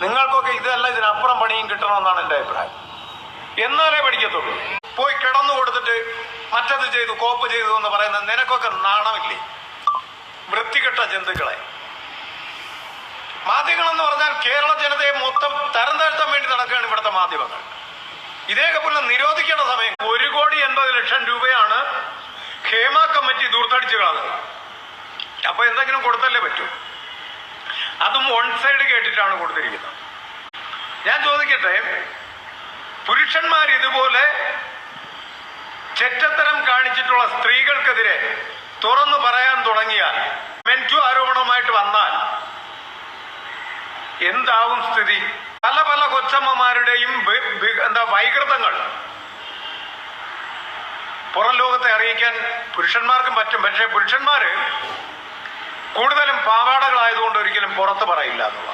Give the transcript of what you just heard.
നിങ്ങൾക്കൊക്കെ ഇതല്ല, ഇതിനപ്പുറം പണിയും കിട്ടണമെന്നാണ് എൻ്റെ അഭിപ്രായം. എന്നാലേ പഠിക്കത്തുള്ളൂ. പോയി കിടന്നു കൊടുത്തിട്ട് മറ്റത് ചെയ്തു കോപ്പ് ചെയ്തു എന്ന് പറയുന്നത് നിനക്കൊക്കെ നാണമില്ലേ? വൃത്തികെട്ട ജന്തുക്കളെ. മാധ്യമങ്ങളെന്ന് പറഞ്ഞാൽ കേരള ജനതയെ മൊത്തം തരം താഴ്ത്താൻ വേണ്ടി നടക്കുകയാണ് ഇവിടുത്തെ മാധ്യമങ്ങൾ. ഇതേപോലെ നിരോധിക്കേണ്ട സമയം. 1,80,00,000 രൂപയാണ് ഹേമ കമ്മിറ്റി ദൂർത്തടിച്ചു കളഞ്ഞത്. അപ്പൊ എന്തെങ്കിലും കൊടുത്തല്ലേ പറ്റൂ. അതും വൺ സൈഡ് കേട്ടിട്ടാണ് കൊടുത്തിരിക്കുന്നത്. ഞാൻ ചോദിക്കട്ടെ, പുരുഷന്മാർ ഇതുപോലെ ചെറ്റത്തരം കാണിച്ചിട്ടുള്ള സ്ത്രീകൾക്കെതിരെ തുറന്നു പറയാൻ തുടങ്ങിയാൽ, മെൻറ്റു ആരോപണവുമായിട്ട് വന്നാൽ എന്താവും സ്ഥിതി? പല പല കൊച്ചമ്മമാരുടെയും വൈകൃതങ്ങൾ പുറം ലോകത്തെ അറിയിക്കാൻ പുരുഷന്മാർക്കും പറ്റും. പക്ഷേ പുരുഷന്മാര് കൂടുതലും പാവാടകളായതുകൊണ്ട് ഒരിക്കലും പുറത്ത് പറയില്ല എന്നുള്ളതാണ്.